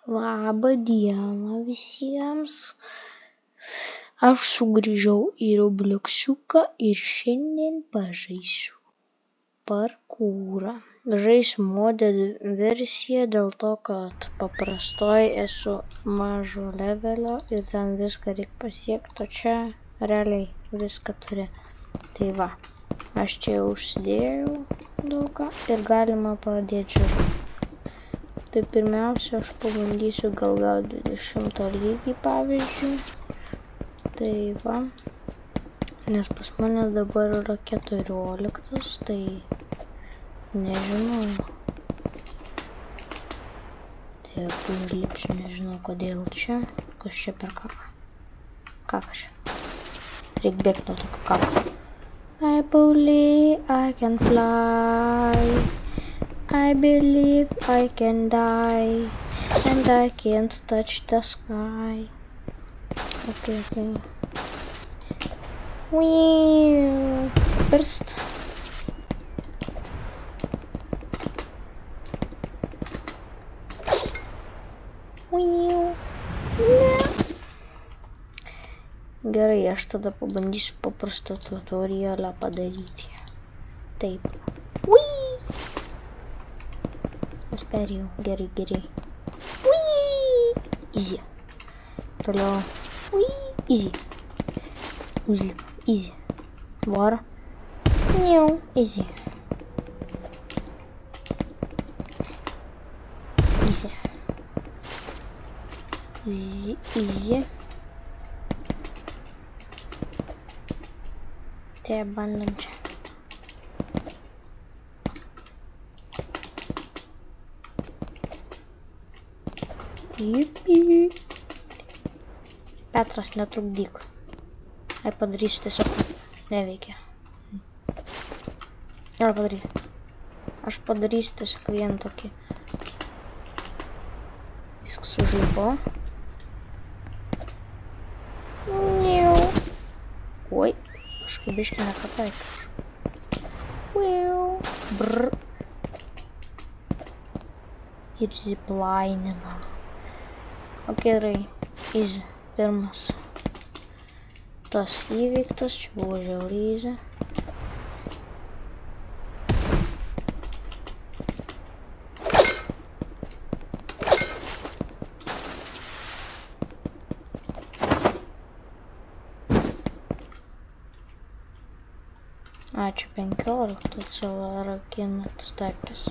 Labą dieną visiems. Aš sugrįžau į Robloxiuką ir šiandien pažaisiu parkūrą. Žaisiu model versiją dėl to, kad paprastoj esu mažo levelio ir ten viską reik pasiekti, o čia realiai viską turi. Tai va, aš čia užsidėjau daugą ir galima pradėti žiūrėti. Tai pirmiausia, aš pabandysiu gal 20 lygį pavyzdžiui. Tai va, nes pas mane dabar yra 14, tai nežinau. Tai užlipsiu, nežinau kodėl čia. Kas čia per kaką? Kakas čia. Reik bėgti nuo tokio kako. I believe I can fly. I believe I can die. And I can't touch the sky. Okay. Wee, burst. Wee. Ne. Gerai, aš tada pabandysiu paprastą tutorialą padaryti. Taip. Wee. Aš perėjau. Gerai. Wee. Easy. Toliau. Wee. Easy. Užlip. Easy. Var. Niau. Easy. Easy. Tai bandom čia. Jupi. Petras, netrukdyk. Ai padarysiu tiesiog. Neveikia. Ar padarysiu. Aš padarysiu tiesiog vieną tokį. Viskas užlipo. Niau. Oi. Kažkaip biškį nepataikiau. Uiu. Brr. Ir ziplaininam. O gerai. Easy. Pirmas. Tas įveiktas. Čia buvo žiauriai easy. Čia 15 savo rakinantis daiktas.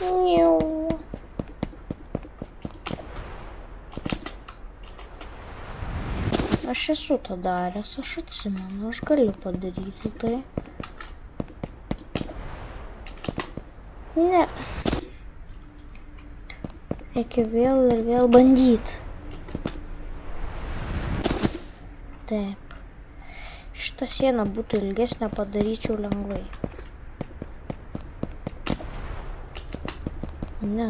Niau. Aš esu tą daręs, aš atsimenu, aš galiu padaryti tai. Ne. Reikia vėl ir vėl bandyti. Taip. Šitą sieną būtų ilgesnė, padaryčiau lengvai. Ne.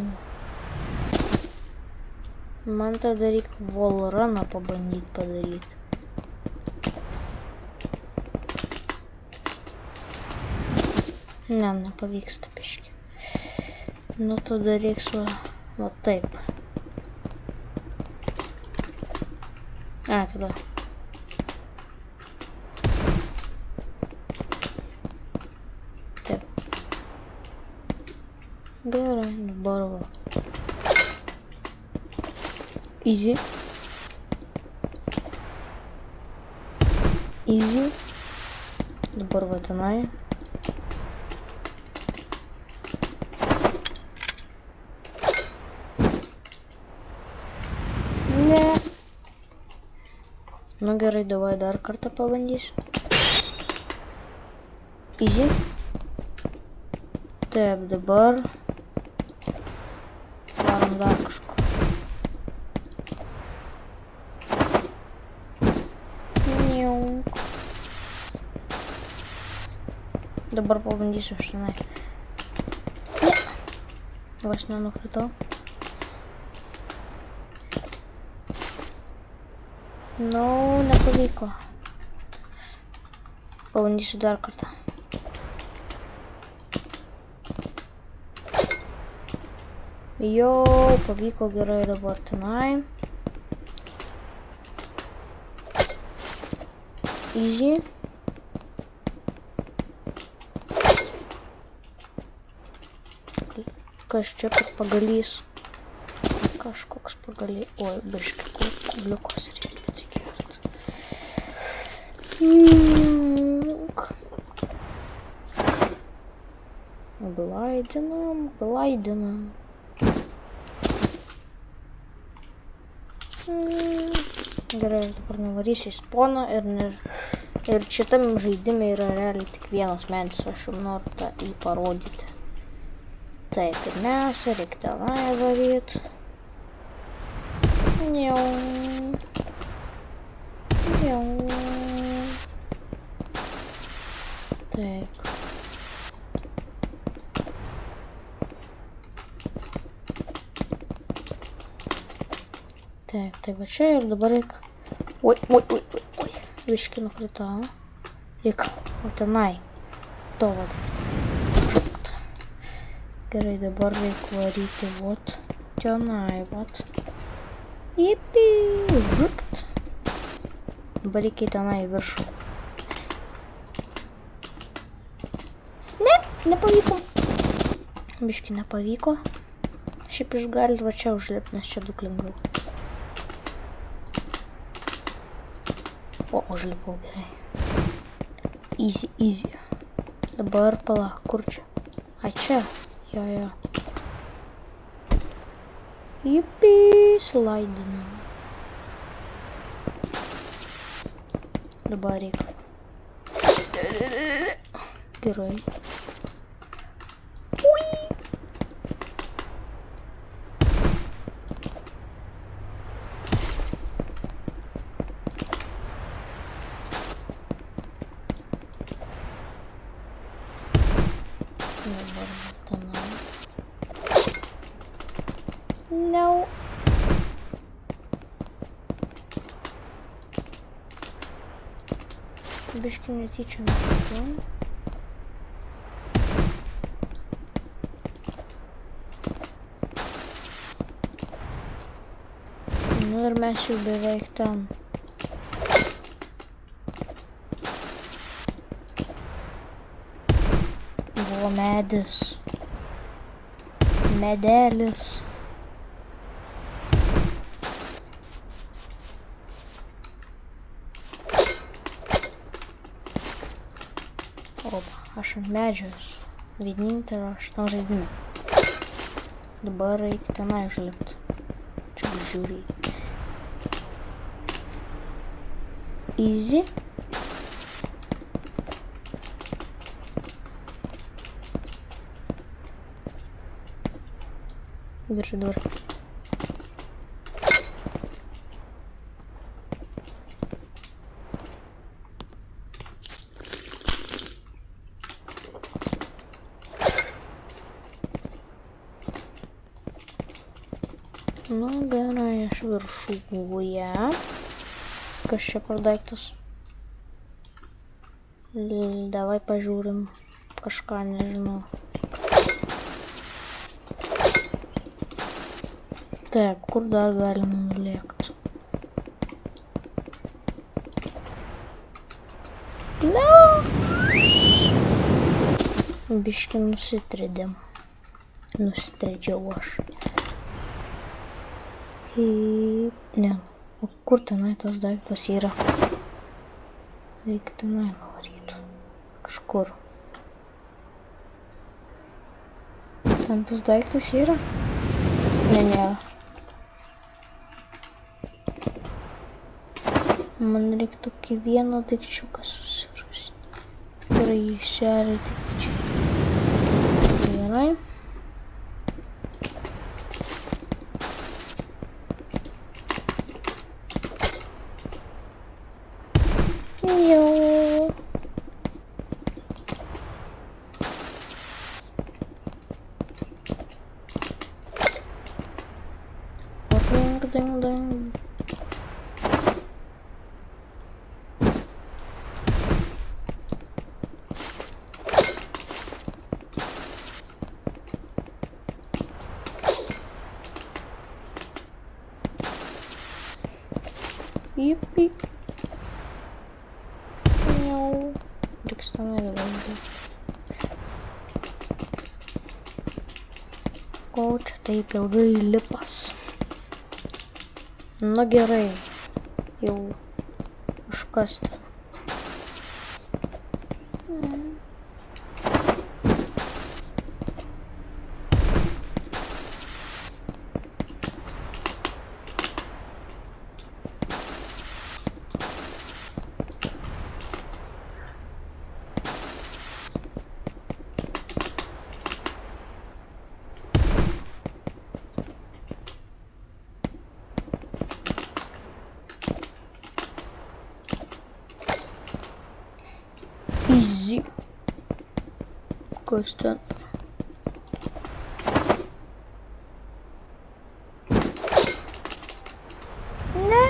Man tada reikia wallruną pabandyti padaryti. Ne, nepavyksta biškį. Nu tada reiks va taip. Tada. Gerai, dabar va. Easy. Dabar va tenai. Ne. Nu gerai, davai dar kartą pabandysiu. Easy. Taip, dabar. Darom dar kažko. Niau. Dabar pabandysiu štenai. Ne. Aš nenukritau. Nu, nepavyko. Pabandysiu dar kartą. Jau pavyko gerai dabar tenai. Easy. Kas čia per pagalys? Kažkoks pagalys. Oi, biškai kubliukos reikia atsigert. Glaidinam. Gerai, aš dabar nuvarysiu į spawną ir šitam žaidime yra realiai tik vienas medis, aš jums noriu tą jį parodyti. Tai pirmiausia, reikia tenai varyt. Jau. Taip. Taip, tai va čia ir dabar reikia. Oi. Viški nukritau. Reikia, o tenai. To vadinti. Gerai, dabar reikia varyti, vot. Tenai, vot. Jipi, žukt. Dabar reikia tenai viršų. Nepavyko. Biški nepavyko. Šiaip išgalit va čia užlipti, nes čia daug lengviau. O, užlipau gerai. Easy. Dabar pala, kur čia? A, čia. Jo. Jipi, slaidinam. Dabar reikia. Gerai. No. Biški netyčia nukritau. Nu ir mes jau beveik ten. Buvo medis. Medelis. Oba, aš ant medžio esu. Vienintelė aš tam žaidime. Dabar reikia tenai užlipti. Čia žiūri. Easy. Dabar. Nu, gerai, aš viršuje. Kas čia per daiktas? Davai pažiūrim. Kažką nežinau. Taip, kur dar galima nulėkti? No! Biški nusitredėm. Nusitredžiau aš. Ne, o kur tenai tas daiktas yra? Reikia tenai nuvaryti. Kažkur. Ten tas daiktas yra? Ne, nėra. Man reikia tokį vieną daikčiuką susirasti. Gerai, išsiaryti čia. Gerai. Ding. Jipi. Miau. Reiks tenai dabar. O čia taip ilgai lipas. Na gerai. Jau užkasti. Easy. Kas ten? Ne.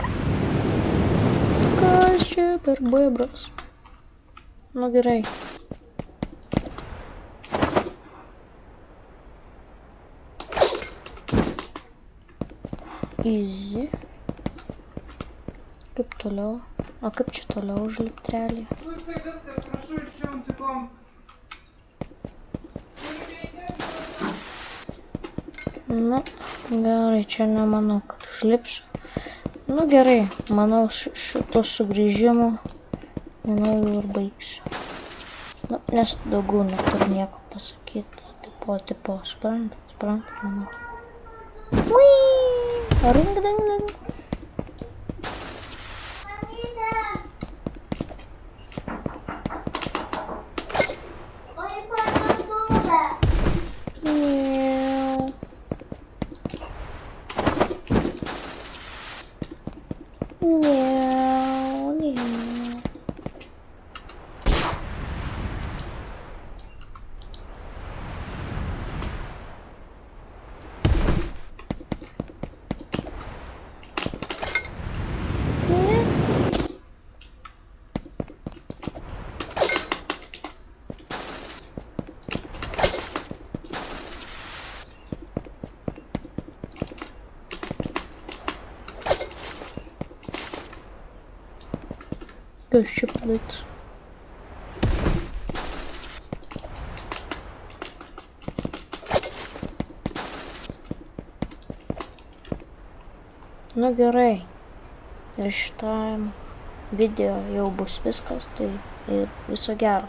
Kas čia per bebras? Nu gerai. Easy. Kaip toliau? O kaip čia toliau užlipti realiai? Tai viskas, prašau išjungti kompą. Nu, gerai, čia nemanau, kad užlipsiu. Nu gerai, manau, šito sugrįžimo, manau, jau ir baigsiu. Nu, nes daugiau neturiu nieko pasakyti. Tipo, suprantat, manau. Ui, ring, ding, ding. Kas čia plits? Nu gerai. Ir šitam video jau bus viskas, tai ir viso gero.